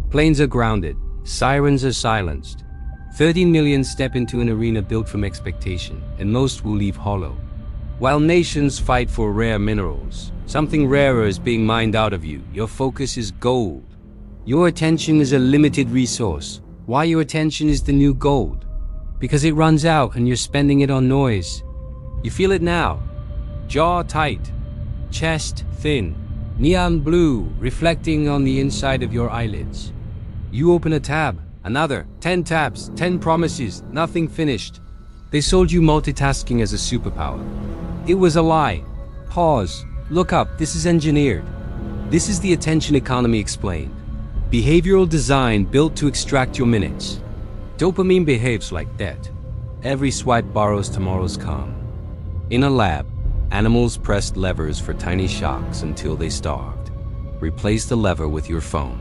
Planes are grounded, sirens are silenced. 13 million step into an arena built from expectation, and most will leave hollow. While nations fight for rare minerals, something rarer is being mined out of you. Your focus is gold. Your attention is a limited resource. Why your attention is the new gold? Because it runs out and you're spending it on noise. You feel it now. Jaw tight, chest thin, neon blue reflecting on the inside of your eyelids. You open a tab, another, 10 tabs, 10 promises, nothing finished. They sold you multitasking as a superpower. It was a lie. Pause. Look up. This is engineered. This is the attention economy explained. Behavioral design built to extract your minutes. Dopamine behaves like that. Every swipe borrows tomorrow's calm. In a lab, animals pressed levers for tiny shocks until they starved. Replace the lever with your phone.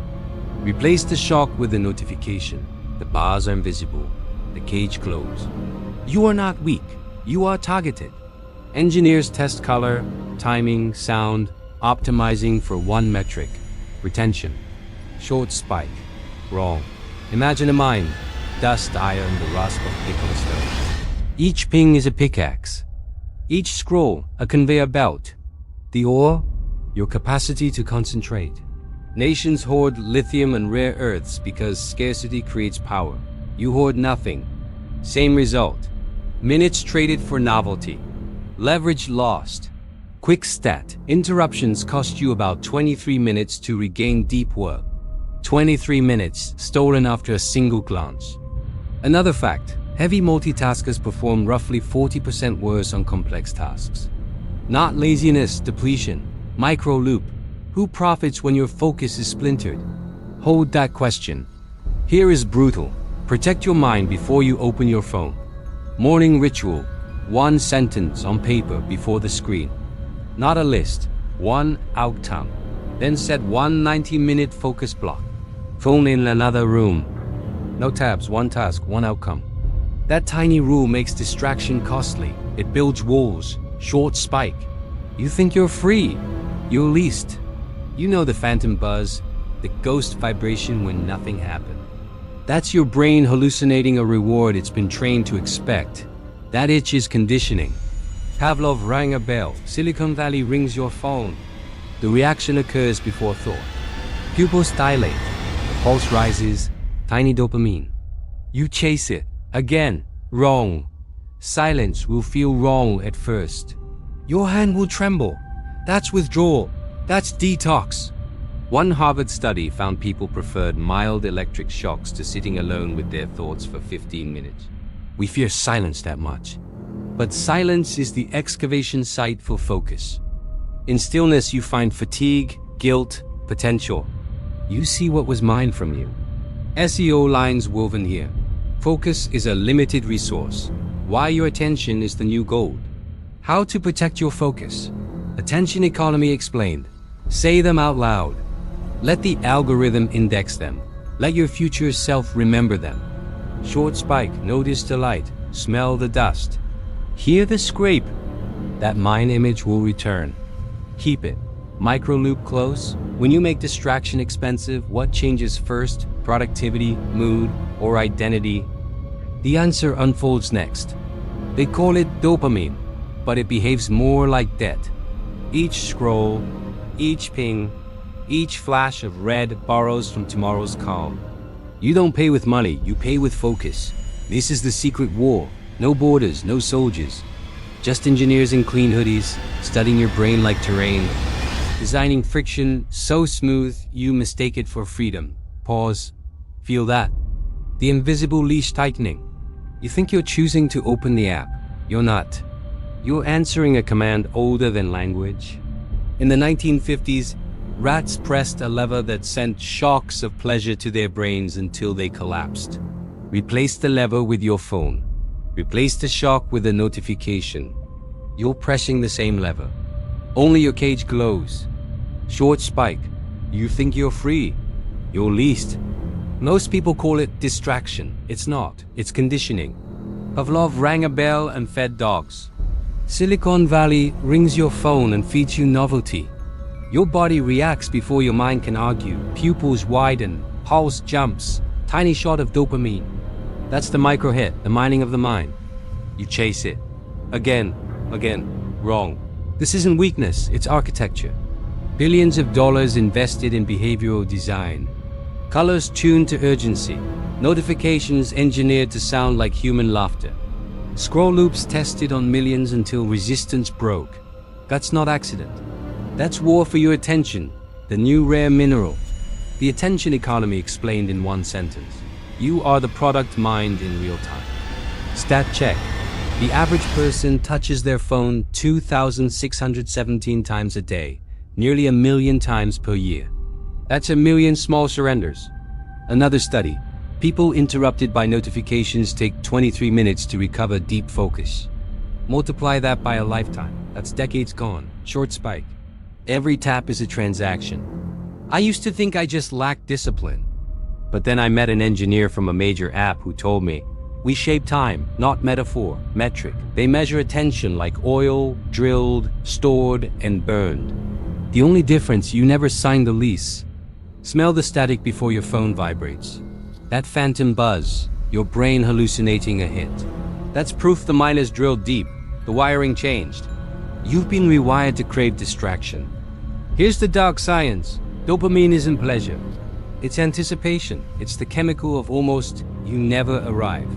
Replace the shock with a notification. The bars are invisible. The cage closed. You are not weak. You are targeted. Engineers test color, timing, sound, optimizing for one metric: retention. Short spike. Wrong. Imagine a mine. Dust, iron, the rasp of pickle stone. Each ping is a pickaxe. Each scroll, a conveyor belt. The ore, your capacity to concentrate. Nations hoard lithium and rare earths because scarcity creates power. You hoard nothing. Same result. Minutes traded for novelty. Leverage lost. Quick stat. Interruptions cost you about 23 minutes to regain deep work. 23 minutes stolen after a single glance. Another fact. Heavy multitaskers perform roughly 40% worse on complex tasks. Not laziness, depletion. Micro loop. Who profits when your focus is splintered? Hold that question. Here is brutal. Protect your mind before you open your phone. Morning ritual. One sentence on paper before the screen. Not a list. One outcome. Then set one 90-minute focus block. Phone in another room. No tabs, one task, one outcome. That tiny rule makes distraction costly. It builds walls. Short spike. You think you're free. You're least. You know the phantom buzz, the ghost vibration when nothing happened. That's your brain hallucinating a reward it's been trained to expect. That itch is conditioning. Pavlov rang a bell. Silicon Valley rings your phone. The reaction occurs before thought. Pupils dilate. The pulse rises. Tiny dopamine. You chase it. Again. Wrong. Silence will feel wrong at first. Your hand will tremble. That's withdrawal. That's detox. One Harvard study found people preferred mild electric shocks to sitting alone with their thoughts for 15 minutes. We fear silence that much. But silence is the excavation site for focus. In stillness you find fatigue, guilt, potential. You see what was mined from you. SEO lines woven here. Focus is a limited resource. Why your attention is the new gold. How to protect your focus. Attention economy explained. Say them out loud. Let the algorithm index them. Let your future self remember them. Short spike, notice the light, smell the dust. Hear the scrape. That mind image will return. Keep it. Micro loop close. When you make distraction expensive, what changes first? Productivity, mood, or identity? The answer unfolds next. They call it dopamine, but it behaves more like debt. Each scroll, each ping, each flash of red borrows from tomorrow's calm. You don't pay with money, you pay with focus. This is the secret war. No borders, no soldiers. Just engineers in clean hoodies, studying your brain like terrain. Designing friction so smooth you mistake it for freedom. Pause. Feel that. The invisible leash tightening. You think you're choosing to open the app. You're not. You're answering a command older than language. In the 1950s, rats pressed a lever that sent shocks of pleasure to their brains until they collapsed. Replace the lever with your phone. Replace the shock with a notification. You're pressing the same lever. Only your cage glows. Short spike. You think you're free. You're least. Most people call it distraction. It's not. It's conditioning. Pavlov rang a bell and fed dogs. Silicon Valley rings your phone and feeds you novelty. Your body reacts before your mind can argue. Pupils widen. pulse jumps, tiny shot of dopamine. That's the micro hit, the mining of the mind. You chase it. Again. Wrong. This isn't weakness, it's architecture. Billions of dollars invested in behavioral design. Colors tuned to urgency. Notifications engineered to sound like human laughter. Scroll loops tested on millions until resistance broke. That's not accident. That's war for your attention, the new rare mineral. The attention economy explained in one sentence. You are the product mined in real time. Stat check. The average person touches their phone 2,617 times a day, nearly 1 million times per year. That's 1 million small surrenders. Another study. People interrupted by notifications take 23 minutes to recover deep focus. Multiply that by a lifetime. That's decades gone. Short spike. Every tap is a transaction. I used to think I just lacked discipline. But then I met an engineer from a major app who told me, we shape time, not metaphor, metric. They measure attention like oil, drilled, stored, and burned. The only difference, you never signed the lease. Smell the static before your phone vibrates. That phantom buzz, your brain hallucinating a hit. That's proof the mine is drilled deep, the wiring changed. You've been rewired to crave distraction. Here's the dark science. Dopamine isn't pleasure. It's anticipation. It's the chemical of almost you never arrive.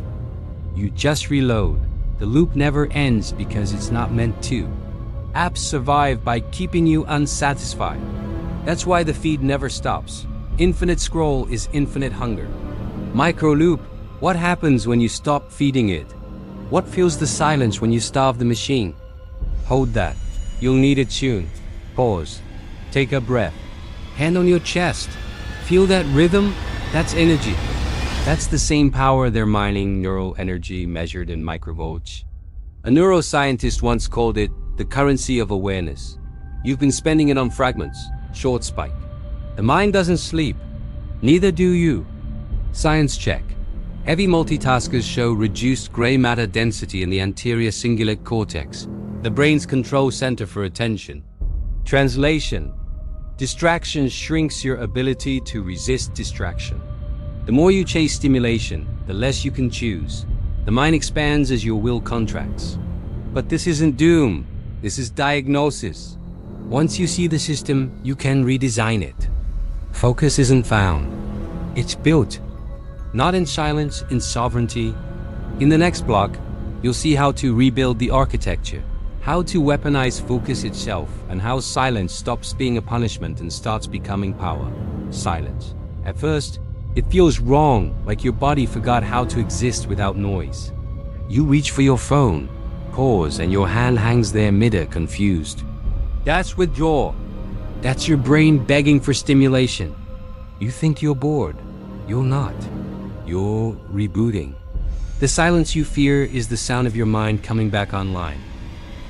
You just reload. The loop never ends because it's not meant to. Apps survive by keeping you unsatisfied. That's why the feed never stops. Infinite scroll is infinite hunger. Micro loop. What happens when you stop feeding it? What fills the silence when you starve the machine? Hold that. You'll need it soon. Pause. Take a breath. Hand on your chest. Feel that rhythm? That's energy. That's the same power they're mining, neural energy measured in microvolts. A neuroscientist once called it the currency of awareness. You've been spending it on fragments, short spike. The mind doesn't sleep. Neither do you. Science check. Heavy multitaskers show reduced gray matter density in the anterior cingulate cortex, the brain's control center for attention. Translation. Distraction shrinks your ability to resist distraction. The more you chase stimulation, the less you can choose. The mind expands as your will contracts. But this isn't doom. This is diagnosis. Once you see the system, you can redesign it. Focus isn't found. It's built. Not in silence, in sovereignty. In the next block, you'll see how to rebuild the architecture, how to weaponize focus itself, and how silence stops being a punishment and starts becoming power. Silence. At first, it feels wrong, like your body forgot how to exist without noise. You reach for your phone, pause, and your hand hangs there midair, confused. That's withdrawal. That's your brain begging for stimulation. You think you're bored. You're not. You're rebooting. The silence you fear is the sound of your mind coming back online.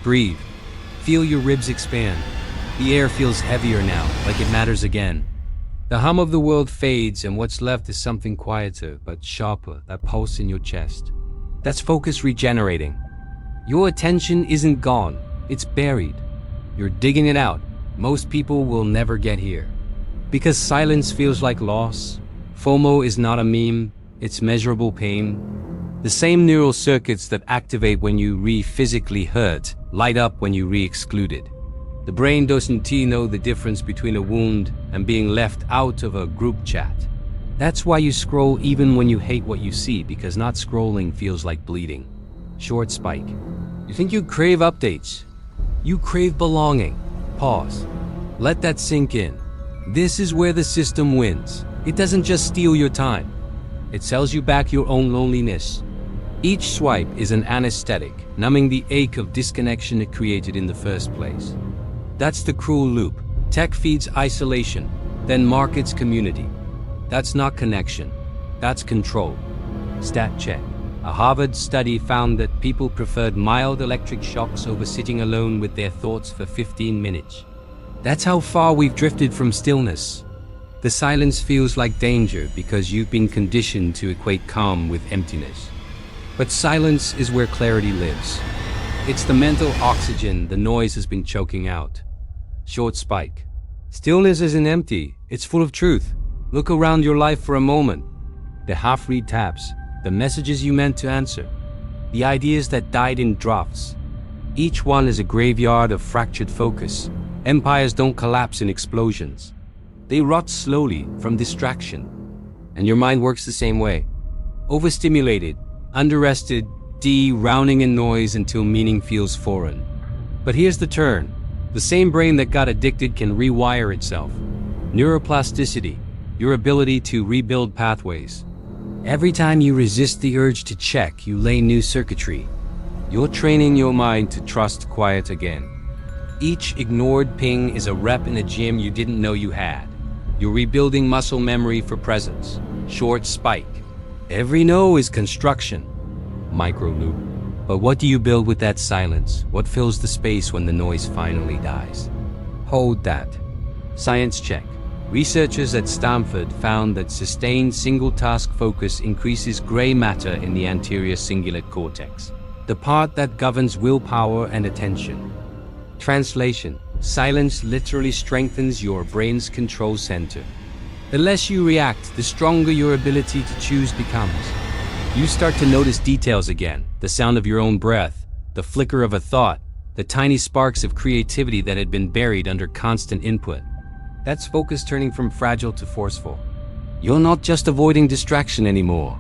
Breathe. Feel your ribs expand. The air feels heavier now, like it matters again. The hum of the world fades, and what's left is something quieter but sharper, that pulse in your chest. That's focus regenerating. Your attention isn't gone, it's buried. You're digging it out. Most people will never get here. Because silence feels like loss. FOMO is not a meme, it's measurable pain. The same neural circuits that activate when you physically hurt light up when you excluded. The brain doesn't know the difference between a wound and being left out of a group chat. That's why you scroll even when you hate what you see, because not scrolling feels like bleeding. Short spike. You think you crave updates. You crave belonging. Pause. Let that sink in. This is where the system wins. It doesn't just steal your time. It sells you back your own loneliness. Each swipe is an anesthetic, numbing the ache of disconnection it created in the first place. That's the cruel loop. Tech feeds isolation, then markets community. That's not connection. That's control. Stat check. A Harvard study found that people preferred mild electric shocks over sitting alone with their thoughts for 15 minutes. That's how far we've drifted from stillness. The silence feels like danger because you've been conditioned to equate calm with emptiness. But silence is where clarity lives. It's the mental oxygen the noise has been choking out. Short spike. Stillness isn't empty, it's full of truth. Look around your life for a moment. The half-read tabs, the messages you meant to answer, the ideas that died in drafts. Each one is a graveyard of fractured focus. Empires don't collapse in explosions. They rot slowly from distraction. And your mind works the same way. Overstimulated, underrested, drowning in noise until meaning feels foreign. But here's the turn. The same brain that got addicted can rewire itself. Neuroplasticity, your ability to rebuild pathways. Every time you resist the urge to check, you lay new circuitry. You're training your mind to trust quiet again. Each ignored ping is a rep in a gym you didn't know you had. You're rebuilding muscle memory for presence. Short spike. Every no is construction. Micro loop. But what do you build with that silence? What fills the space when the noise finally dies? Hold that. Science check. Researchers at Stanford found that sustained single-task focus increases gray matter in the anterior cingulate cortex, the part that governs willpower and attention. Translation: silence literally strengthens your brain's control center. The less you react, the stronger your ability to choose becomes. You start to notice details again, the sound of your own breath, the flicker of a thought, the tiny sparks of creativity that had been buried under constant input. That's focus turning from fragile to forceful. You're not just avoiding distraction anymore.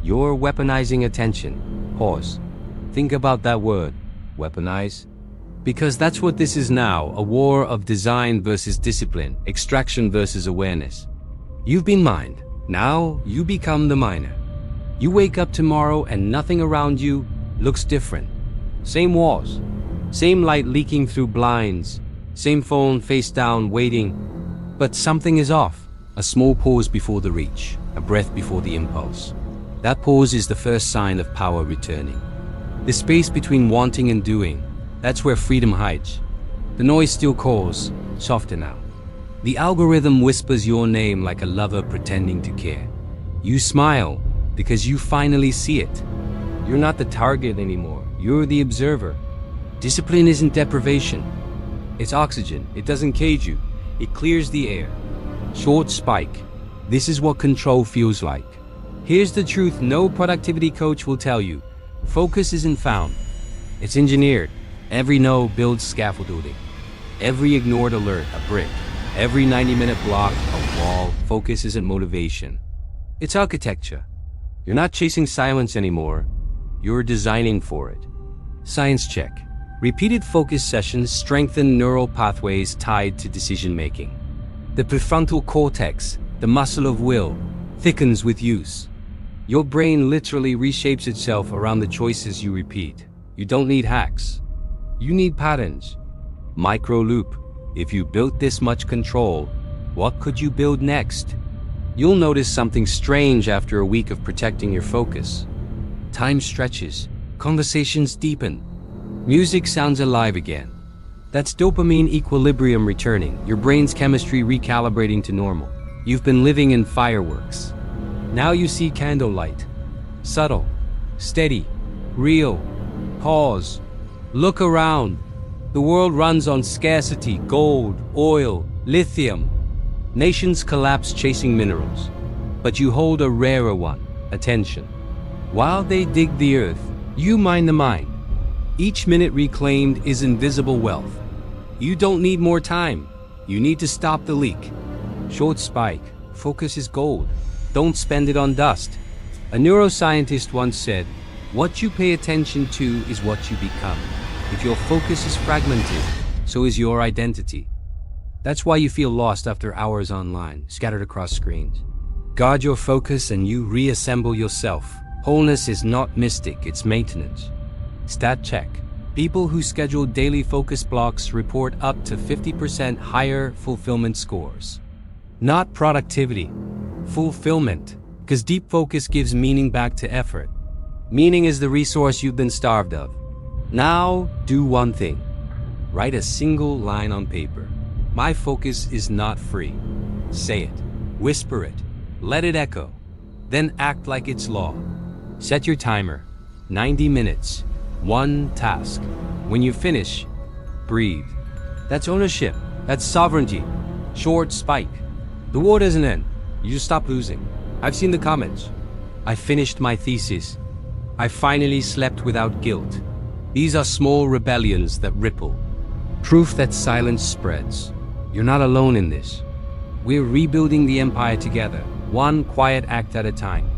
You're weaponizing attention. Pause. Think about that word, weaponize. Because that's what this is now, a war of design versus discipline, extraction versus awareness. You've been mined. Now you become the miner. You wake up tomorrow and nothing around you looks different. Same walls, same light leaking through blinds, same phone face down waiting. But something is off. A small pause before the reach, a breath before the impulse. That pause is the first sign of power returning. The space between wanting and doing, that's where freedom hides. The noise still calls, softer now. The algorithm whispers your name like a lover pretending to care. You smile because you finally see it. You're not the target anymore, you're the observer. Discipline isn't deprivation. It's oxygen. It doesn't cage you. It clears the air. Short spike. This is what control feels like. Here's the truth no productivity coach will tell you. Focus isn't found. It's engineered. Every no builds scaffolding. Every ignored alert, a brick. Every 90-minute block, a wall. Focus isn't motivation. It's architecture. You're not chasing silence anymore. You're designing for it. Science check. Repeated focus sessions strengthen neural pathways tied to decision-making. The prefrontal cortex, the muscle of will, thickens with use. Your brain literally reshapes itself around the choices you repeat. You don't need hacks. You need patterns. Micro loop. If you built this much control, what could you build next? You'll notice something strange after a week of protecting your focus. Time stretches. Conversations deepen. Music sounds alive again. That's dopamine equilibrium returning, your brain's chemistry recalibrating to normal. You've been living in fireworks. Now you see candlelight. Subtle, steady, real. Pause. Look around. The world runs on scarcity, gold, oil, lithium. Nations collapse chasing minerals. But you hold a rarer one, attention. While they dig the earth, you mine the mind. Each minute reclaimed is invisible wealth. You don't need more time. You need to stop the leak. Short spike. Focus is gold. Don't spend it on dust. A neuroscientist once said, what you pay attention to is what you become. If your focus is fragmented, so is your identity. That's why you feel lost after hours online, scattered across screens. Guard your focus and you reassemble yourself. Wholeness is not mystic, it's maintenance. Stat check. People who schedule daily focus blocks report up to 50% higher fulfillment scores. Not productivity, fulfillment. Because deep focus gives meaning back to effort. Meaning is the resource you've been starved of. Now, do one thing. Write a single line on paper. My focus is not free. Say it. Whisper it. Let it echo. Then act like it's law. Set your timer. 90 minutes. One task. When you finish, breathe. That's ownership. That's sovereignty. Short spike. The war doesn't end. You just stop losing. I've seen the comments. I finished my thesis. I finally slept without guilt. These are small rebellions that ripple. Proof that silence spreads. You're not alone in this. We're rebuilding the empire together, one quiet act at a time.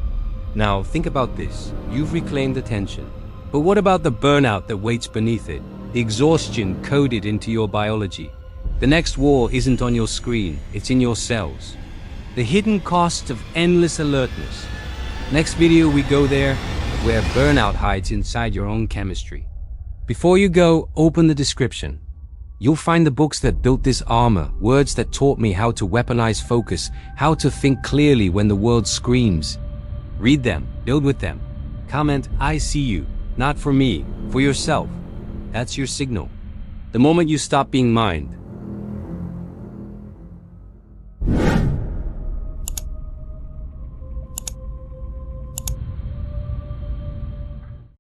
Now, think about this. You've reclaimed attention. But what about the burnout that waits beneath it? The exhaustion coded into your biology. The next war isn't on your screen, it's in your cells. The hidden cost of endless alertness. Next video we go there, where burnout hides inside your own chemistry. Before you go, open the description. You'll find the books that built this armor, words that taught me how to weaponize focus, how to think clearly when the world screams. Read them, build with them. Comment, I see you, not for me, for yourself. That's your signal. The moment you stop being mind,